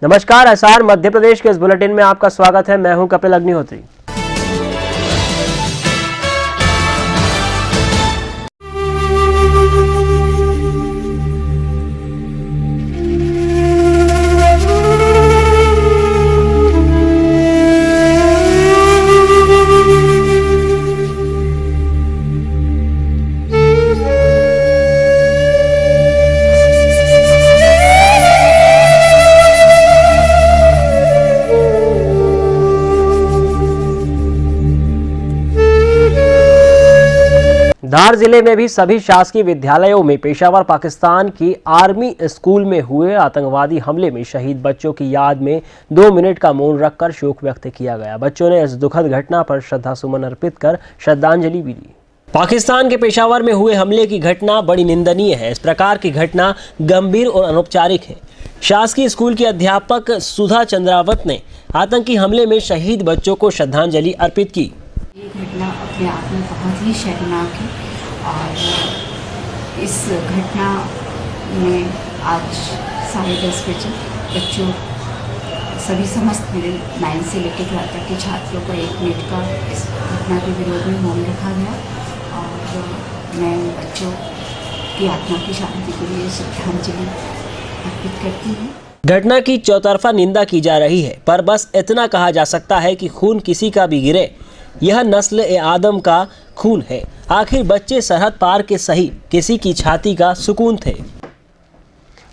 नमस्कार, एसआर मध्य प्रदेश के इस बुलेटिन में आपका स्वागत है। मैं हूं कपिल अग्निहोत्री। धार जिले में भी सभी शासकीय विद्यालयों में पेशावर पाकिस्तान की आर्मी स्कूल में हुए आतंकवादी हमले में शहीद बच्चों की याद में 2 मिनट का मौन रखकर शोक व्यक्त किया गया। बच्चों ने इस दुखद घटना पर श्रद्धा सुमन अर्पित कर श्रद्धांजलि भी दी। पाकिस्तान के पेशावर में हुए हमले की घटना बड़ी निंदनीय है। इस प्रकार की घटना गंभीर और अनौपचारिक है। शासकीय स्कूल की अध्यापक सुधा चंद्रावत ने आतंकी हमले में शहीद बच्चों को श्रद्धांजलि अर्पित की। ये घटना अपने आप में बहुत ही शर्मनाक है और इस घटना में आज 10:30 बजे बच्चों सभी समस्त मेरे 9 से लेकर 12 तक के छात्रों को 1 मिनट का इस घटना के विरोध में मौन रखा गया और मैं बच्चों की आत्मा की शांति के लिए श्रद्धांजलि अर्पित करती हूँ। घटना की चौतरफा निंदा की जा रही है, पर बस इतना कहा जा सकता है कि खून किसी का भी गिरे, यह नस्ल ए आदम का खून है। आखिर बच्चे सरहद पार के सही किसी की छाती का सुकून थे।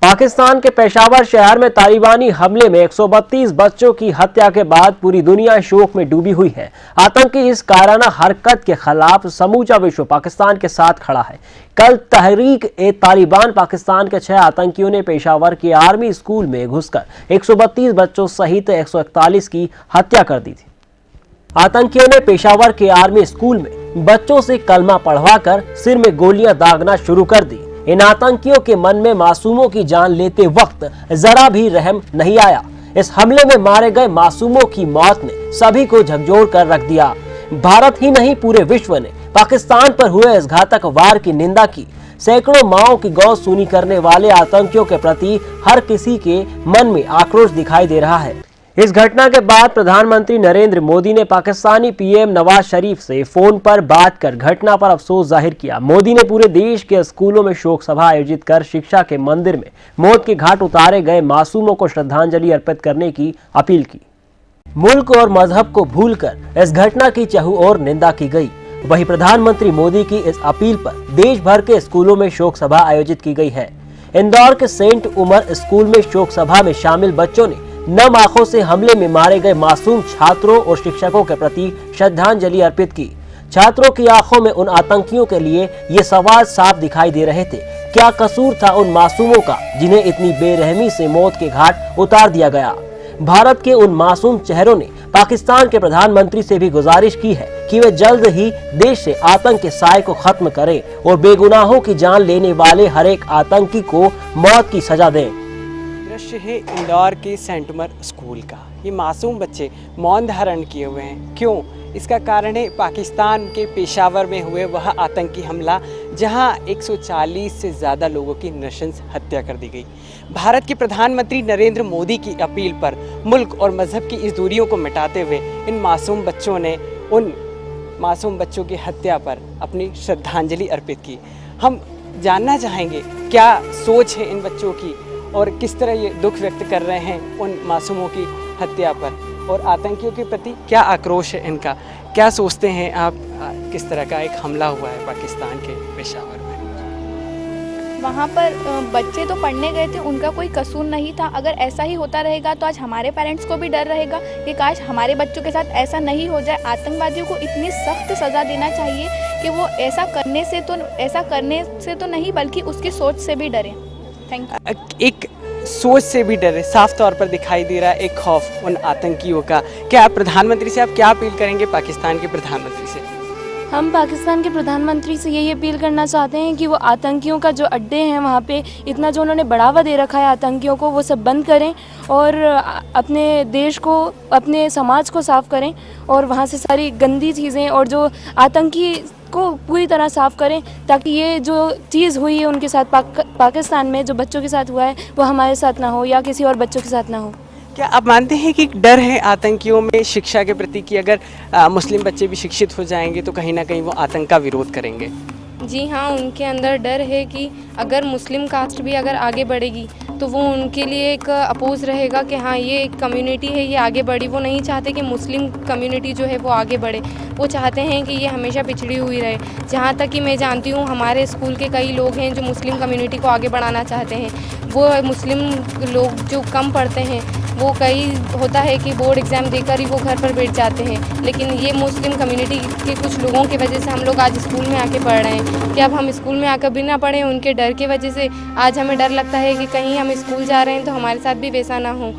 पाकिस्तान के पेशावर शहर में तालिबानी हमले में 132 बच्चों की हत्या के बाद पूरी दुनिया शोक में डूबी हुई है। आतंकी इस कायराना हरकत के खिलाफ समूचा विश्व पाकिस्तान के साथ खड़ा है। कल तहरीक ए तालिबान पाकिस्तान के 6 आतंकियों ने पेशावर के आर्मी स्कूल में घुसकर 132 बच्चों सहित 141 की हत्या कर दी थी। आतंकियों ने पेशावर के आर्मी स्कूल में बच्चों से कलमा पढ़वाकर सिर में गोलियां दागना शुरू कर दी। इन आतंकियों के मन में मासूमों की जान लेते वक्त जरा भी रहम नहीं आया। इस हमले में मारे गए मासूमों की मौत ने सभी को झकझोर कर रख दिया। भारत ही नहीं, पूरे विश्व ने पाकिस्तान पर हुए इस घातक वार की निंदा की। सैकड़ों माओं की गौ सूनी करने वाले आतंकियों के प्रति हर किसी के मन में आक्रोश दिखाई दे रहा है। इस घटना के बाद प्रधानमंत्री नरेंद्र मोदी ने पाकिस्तानी पीएम नवाज शरीफ से फोन पर बात कर घटना पर अफसोस जाहिर किया। मोदी ने पूरे देश के स्कूलों में शोक सभा आयोजित कर शिक्षा के मंदिर में मौत के घाट उतारे गए मासूमों को श्रद्धांजलि अर्पित करने की अपील की। मुल्क और मजहब को भूलकर इस घटना की चहुओर निंदा की गई। वहीं प्रधानमंत्री मोदी की इस अपील पर देश भर के स्कूलों में शोक सभा आयोजित की गई है। इंदौर के सेंट उमर स्कूल में शोक सभा में शामिल बच्चों ने नम आंखों से हमले में मारे गए मासूम छात्रों और शिक्षकों के प्रति श्रद्धांजलि अर्पित की। छात्रों की आंखों में उन आतंकियों के लिए ये सवाल साफ दिखाई दे रहे थे, क्या कसूर था उन मासूमों का जिन्हें इतनी बेरहमी से मौत के घाट उतार दिया गया। भारत के उन मासूम चेहरों ने पाकिस्तान के प्रधानमंत्री से भी गुजारिश की है कि वे जल्द ही देश से आतंक के साए को खत्म करें और बेगुनाहों की जान लेने वाले हर एक आतंकी को मौत की सजा दें। दृश्य है इंदौर के सेंट उमर स्कूल का। ये मासूम बच्चे मौन धारण किए हुए हैं। क्यों? इसका कारण है पाकिस्तान के पेशावर में हुए वह आतंकी हमला, जहां 140 से ज़्यादा लोगों की नृशंस हत्या कर दी गई। भारत के प्रधानमंत्री नरेंद्र मोदी की अपील पर मुल्क और मजहब की इस दूरियों को मिटाते हुए इन मासूम बच्चों ने उन मासूम बच्चों की हत्या पर अपनी श्रद्धांजलि अर्पित की। हम जानना चाहेंगे क्या सोच है इन बच्चों की और किस तरह ये दुख व्यक्त कर रहे हैं उन मासूमों की हत्या पर, और आतंकियों के प्रति क्या आक्रोश है इनका। क्या सोचते हैं आप, किस तरह का एक हमला हुआ है पाकिस्तान के पेशावर में? वहाँ पर बच्चे तो पढ़ने गए थे, उनका कोई कसूर नहीं था। अगर ऐसा ही होता रहेगा तो आज हमारे पेरेंट्स को भी डर रहेगा कि काश हमारे बच्चों के साथ ऐसा नहीं हो जाए। आतंकवादियों को इतनी सख्त सज़ा देना चाहिए कि वो ऐसा करने से तो नहीं बल्कि उसकी सोच से भी डरें। एक सोच से भी डरे साफ तौर पर दिखाई दे रहा है, एक खौफ उन आतंकियों का। क्या प्रधानमंत्री से आप क्या अपील करेंगे, पाकिस्तान के प्रधानमंत्री से? हम पाकिस्तान के प्रधानमंत्री से यही अपील करना चाहते हैं कि वो आतंकियों का जो अड्डे हैं वहाँ पे इतना जो उन्होंने बढ़ावा दे रखा है आतंकियों को, वो सब बंद करें और अपने देश को, अपने समाज को साफ़ करें और वहाँ से सारी गंदी चीज़ें और जो आतंकी को पूरी तरह साफ़ करें, ताकि ये जो चीज़ हुई है उनके साथ पाकिस्तान में जो बच्चों के साथ हुआ है वो हमारे साथ ना हो या किसी और बच्चों के साथ ना हो। क्या आप मानते हैं कि डर है आतंकियों में शिक्षा के प्रति कि अगर मुस्लिम बच्चे भी शिक्षित हो जाएंगे तो कहीं ना कहीं वो आतंक का विरोध करेंगे? जी हाँ, उनके अंदर डर है कि अगर मुस्लिम कास्ट भी अगर आगे बढ़ेगी तो वो उनके लिए एक अपोज रहेगा कि हाँ ये एक कम्युनिटी है, ये आगे बढ़ी। वो नहीं चाहते कि मुस्लिम कम्युनिटी जो है वो आगे बढ़े, वो चाहते हैं कि ये हमेशा पिछड़ी हुई रहे। जहाँ तक कि मैं जानती हूँ हमारे स्कूल के कई लोग हैं जो मुस्लिम कम्युनिटी को आगे बढ़ाना चाहते हैं। वो मुस्लिम लोग जो कम पढ़ते हैं वो कई होता है कि बोर्ड एग्ज़ाम देकर ही वो घर पर बैठ जाते हैं, लेकिन ये मुस्लिम कम्युनिटी के कुछ लोगों की वजह से हम लोग आज स्कूल में आके पढ़ रहे हैं। कि अब हम स्कूल में आकर भी ना पढ़ें, उनके डर की वजह से आज हमें डर लगता है कि कहीं हम स्कूल जा रहे हैं तो हमारे साथ भी वैसा ना हो।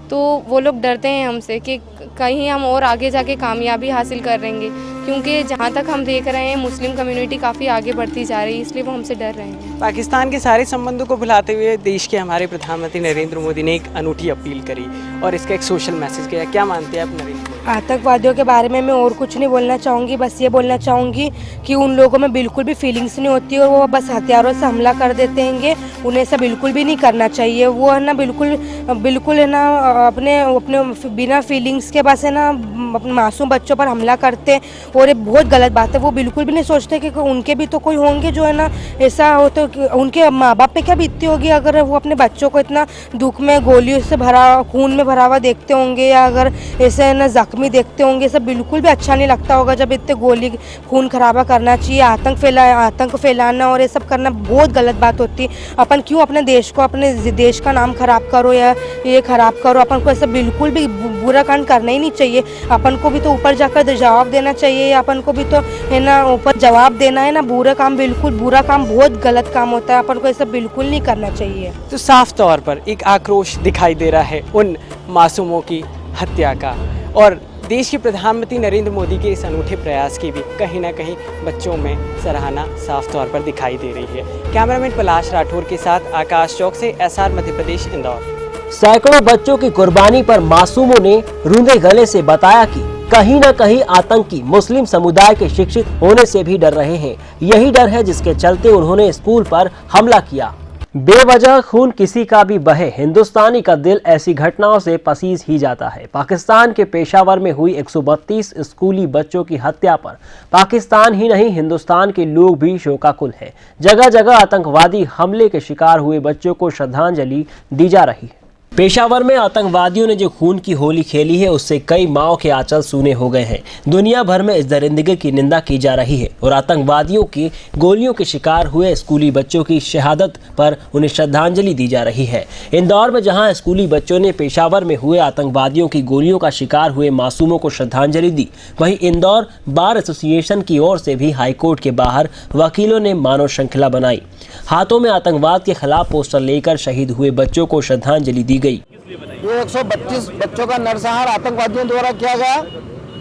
तो वो लोग डरते हैं हमसे कि कहीं हम और आगे जाके कामयाबी हासिल कर लेंगे, क्योंकि जहाँ तक हम देख रहे हैं मुस्लिम कम्युनिटी काफ़ी आगे बढ़ती जा रही है, इसलिए वो हमसे डर रहे हैं। पाकिस्तान के सारे संबंधों को भुलाते हुए देश के हमारे प्रधानमंत्री नरेंद्र मोदी ने एक अनूठी अपील करी और इसका एक सोशल मैसेज किया। क्या मानते हैं आप नरेंद्र? आतंकवादियों के बारे में मैं और कुछ नहीं बोलना चाहूँगी, बस ये बोलना चाहूँगी कि उन लोगों में बिल्कुल भी फीलिंग्स नहीं होती और वो बस हथियारों से हमला कर देते हैं। उन्हें ऐसा बिल्कुल भी नहीं करना चाहिए। वो है ना बिल्कुल है ना अपने बिना फीलिंग्स के बस है ना अपने मासूम बच्चों पर हमला करते हैं और ये बहुत गलत बात है। वो बिल्कुल भी नहीं सोचते कि उनके भी तो कोई होंगे जो है ना ऐसा हो, तो उनके माँ बाप पे क्या बीतती होगी अगर वो अपने बच्चों को इतना दुख में गोलियों से भरा खून में भरा हुआ देखते होंगे, या अगर ऐसे है ना जख्मी देखते होंगे। सब बिल्कुल भी अच्छा नहीं लगता होगा जब इतने गोली खून खराबा करना चाहिए, आतंक फैलाना और ये सब करना बहुत गलत बात होती है। अपन क्यों अपने देश को, अपने देश का नाम खराब करो या ये खराब करो। अपन को ऐसा बिल्कुल भी बुरा कांड करना ही नहीं चाहिए। अपन को भी तो ऊपर जाकर जवाब देना चाहिए, अपन को भी तो है ना ऊपर जवाब देना है ना। बुरा काम बहुत गलत काम होता है, अपन को ऐसा बिल्कुल नहीं करना चाहिए। तो साफ तौर पर एक आक्रोश दिखाई दे रहा है उन मासूमों की हत्या का, और देश के प्रधानमंत्री नरेंद्र मोदी के इस अनूठे प्रयास की भी कहीं ना कहीं बच्चों में सराहना साफ तौर पर दिखाई दे रही है। कैमरामैन पलाश राठौर के साथ आकाश चौक से SR मध्य प्रदेश, इंदौर। सैकड़ों बच्चों की कुर्बानी पर मासूमों ने रूंधे गले से बताया कि कहीं न कहीं आतंकी मुस्लिम समुदाय के शिक्षित होने से भी डर रहे हैं। यही डर है जिसके चलते उन्होंने स्कूल पर हमला किया। बेवजह खून किसी का भी बहे, हिंदुस्तानी का दिल ऐसी घटनाओं से पसीज ही जाता है। पाकिस्तान के पेशावर में हुई 132 स्कूली बच्चों की हत्या पर पाकिस्तान ही नहीं हिंदुस्तान के लोग भी शोकाकुल हैं। जगह जगह आतंकवादी हमले के शिकार हुए बच्चों को श्रद्धांजलि दी जा रही है। पेशावर में आतंकवादियों ने जो खून की होली खेली है उससे कई माओं के आंचल सूने हो गए हैं। दुनिया भर में इस दरिंदगी की निंदा की जा रही है और आतंकवादियों की गोलियों के शिकार हुए स्कूली बच्चों की शहादत पर उन्हें श्रद्धांजलि दी जा रही है। इंदौर में जहां स्कूली बच्चों ने पेशावर में हुए आतंकवादियों की गोलियों का शिकार हुए मासूमों को श्रद्धांजलि दी, वहीं इंदौर बार एसोसिएशन की ओर से भी हाईकोर्ट के बाहर वकीलों ने मानव श्रृंखला बनाई। हाथों में आतंकवाद के खिलाफ पोस्टर लेकर शहीद हुए बच्चों को श्रद्धांजलि दी गई। ये 132 बच्चों का नरसंहार आतंकवादियों द्वारा किया गया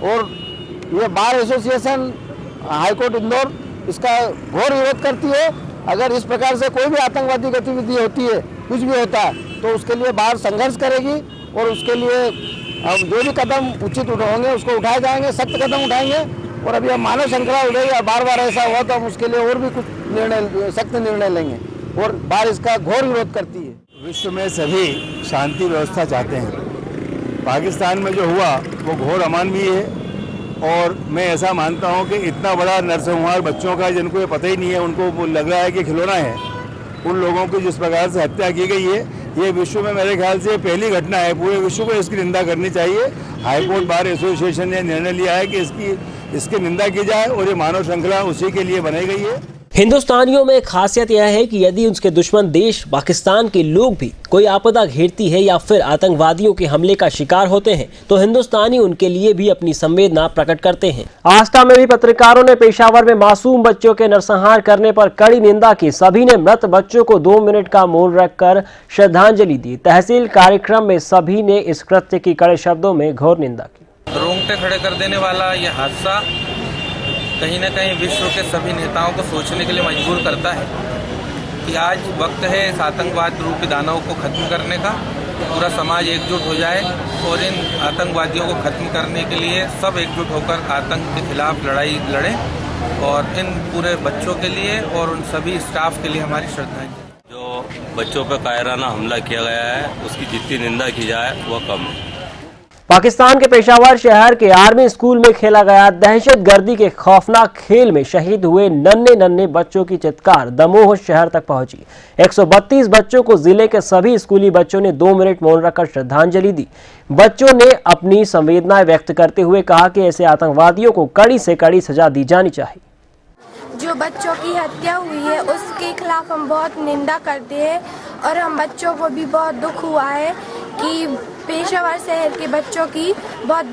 और ये बार एसोसिएशन हाईकोर्ट इंदौर इसका घोर विरोध करती है। अगर इस प्रकार से कोई भी आतंकवादी गतिविधि होती है, कुछ भी होता है, तो उसके लिए बार संघर्ष करेगी और उसके लिए जो भी कदम उचित होंगे उसको उठाए जाएंगे, सख्त कदम उठाएंगे। और अभी हम मानव श्रृंखला उठेगी और बार बार ऐसा हुआ तो हम उसके लिए और भी कुछ सख्त निर्णय लेंगे और बार इसका घोर विरोध करती है। विश्व में सभी शांति व्यवस्था चाहते हैं। पाकिस्तान में जो हुआ वो घोर अमानवीय है और मैं ऐसा मानता हूं कि इतना बड़ा नरसंहार बच्चों का जिनको ये पता ही नहीं है, उनको लग रहा है कि खिलौना है, उन लोगों की जिस प्रकार से हत्या की गई है, ये विश्व में मेरे ख्याल से पहली घटना है। पूरे विश्व को इसकी निंदा करनी चाहिए। हाईकोर्ट बार एसोसिएशन ने निर्णय लिया है कि इसकी निंदा की जाए और ये मानव श्रृंखला उसी के लिए बनाई गई है। हिंदुस्तानियों में खासियत यह है कि यदि उसके दुश्मन देश पाकिस्तान के लोग भी कोई आपदा घेरती है या फिर आतंकवादियों के हमले का शिकार होते हैं तो हिंदुस्तानी उनके लिए भी अपनी संवेदना प्रकट करते हैं। आस्था में भी पत्रकारों ने पेशावर में मासूम बच्चों के नरसंहार करने पर कड़ी निंदा की। सभी ने मृत बच्चों को 2 मिनट का मौन रखकर श्रद्धांजलि दी। तहसील कार्यक्रम में सभी ने इस कृत्य की कड़े शब्दों में घोर निंदा की। रोंगटे खड़े कर देने वाला यह हादसा कहीं न कहीं विश्व के सभी नेताओं को सोचने के लिए मजबूर करता है कि आज वक्त है इस आतंकवाद रूपी दानव को खत्म करने का। पूरा समाज एकजुट हो जाए और इन आतंकवादियों को खत्म करने के लिए सब एकजुट होकर आतंक के खिलाफ लड़ाई लड़ें और इन पूरे बच्चों के लिए और उन सभी स्टाफ के लिए हमारी श्रद्धांजलि। जो बच्चों पर कायराना हमला किया गया है, उसकी जितनी निंदा की जाए वह कम है। पाकिस्तान के पेशावर शहर के आर्मी स्कूल में खेला गया दहशतगर्दी के खौफनाक खेल में शहीद हुए नन्हे नन्हे बच्चों की चित्कार दमोह शहर तक पहुंची। 132 बच्चों को जिले के सभी स्कूली बच्चों ने 2 मिनट मौन रखकर श्रद्धांजलि दी। बच्चों ने अपनी संवेदनाएं व्यक्त करते हुए कहा कि ऐसे आतंकवादियों को कड़ी से कड़ी सजा दी जानी चाहिए। जो बच्चों की हत्या हुई है उसके खिलाफ हम बहुत निंदा करते हैं और हम बच्चों को भी बहुत दुख हुआ है कि पेशावर शहर के बच्चों की बहुत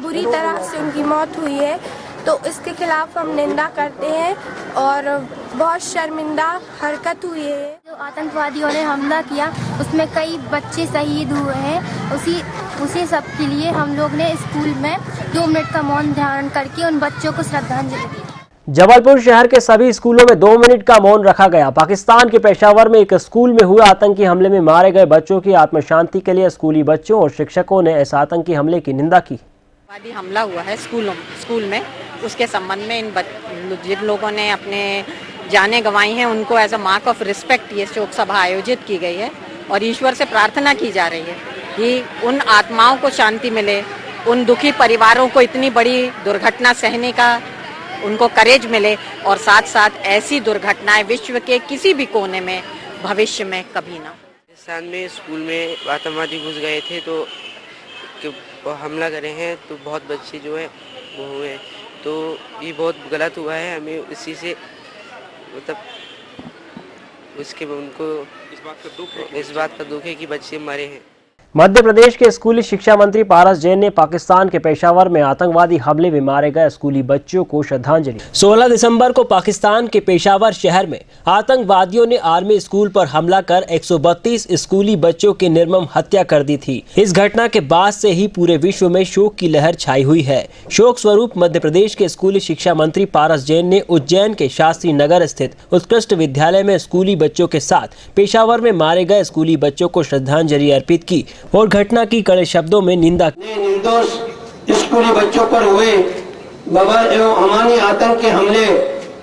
बुरी तरह से उनकी मौत हुई है, तो इसके खिलाफ हम निंदा करते हैं और बहुत शर्मिंदा हरकत हुई है। जो आतंकवादियों ने हमला किया उसमें कई बच्चे शहीद हुए हैं, उसी सब के लिए हम लोग ने स्कूल में 2 मिनट का मौन धारण करके उन बच्चों को श्रद्धांजलि दी। जबलपुर शहर के सभी स्कूलों में 2 मिनट का मौन रखा गया। पाकिस्तान के पेशावर में एक स्कूल में हुए आतंकी हमले में मारे गए बच्चों की आत्म शांति के लिए स्कूली बच्चों और शिक्षकों ने इस आतंकी हमले की निंदा की। हमला हुआ है स्कूल में, उसके संबंध में जिन लोगों ने अपने जानें गंवाई हैं उनको as a mark of respect ये शोक सभा आयोजित की गई है और ईश्वर से प्रार्थना की जा रही है कि उन आत्माओं को शांति मिले, उन दुखी परिवारों को इतनी बड़ी दुर्घटना सहने का उनको करेज मिले और साथ साथ ऐसी दुर्घटनाएं विश्व के किसी भी कोने में भविष्य में कभी ना। पाकिस्तान में स्कूल में आतंकवादी घुस गए थे तो हमला करे हैं, तो बहुत बच्चे जो है वो हुए, तो ये बहुत गलत हुआ है। हमें इसी से मतलब उसके उनको इस बात का दुख है कि बच्चे मरे हैं। मध्य प्रदेश के स्कूली शिक्षा मंत्री पारस जैन ने पाकिस्तान के पेशावर में आतंकवादी हमले में मारे गए स्कूली बच्चों को श्रद्धांजलि। 16 दिसंबर को पाकिस्तान के पेशावर शहर में आतंकवादियों ने आर्मी स्कूल पर हमला कर 132 स्कूली बच्चों की निर्मम हत्या कर दी थी। इस घटना के बाद से ही पूरे विश्व में शोक की लहर छाई हुई है। शोक स्वरूप मध्य प्रदेश के स्कूली शिक्षा मंत्री पारस जैन ने उज्जैन के शास्त्री नगर स्थित उत्कृष्ट विद्यालय में स्कूली बच्चों के साथ पेशावर में मारे गए स्कूली बच्चों को श्रद्धांजलि अर्पित की और घटना की कड़े शब्दों में निंदा की। निर्दोष स्कूली बच्चों पर हुए बबर एवं अमानी आतंक के हमले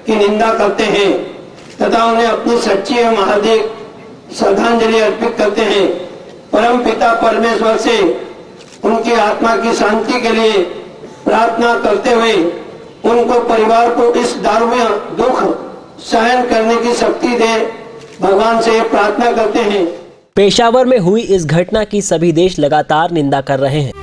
की निंदा करते हैं तथा उन्हें अपनी सच्ची एवं हार्दिक श्रद्धांजलि अर्पित करते हैं। परम पिता परमेश्वर से उनकी आत्मा की शांति के लिए प्रार्थना करते हुए उनको परिवार को इस दारुण दुख सहन करने की शक्ति दे, भगवान से प्रार्थना करते हैं। पेशावर में हुई इस घटना की सभी देश लगातार निंदा कर रहे हैं।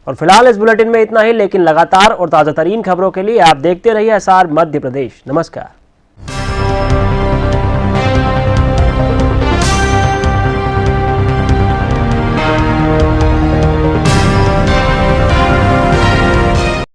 और फिलहाल इस बुलेटिन में इतना ही, लेकिन लगातार और ताजा तरीन खबरों के लिए आप देखते रहिए एसआर मध्य प्रदेश। नमस्कार।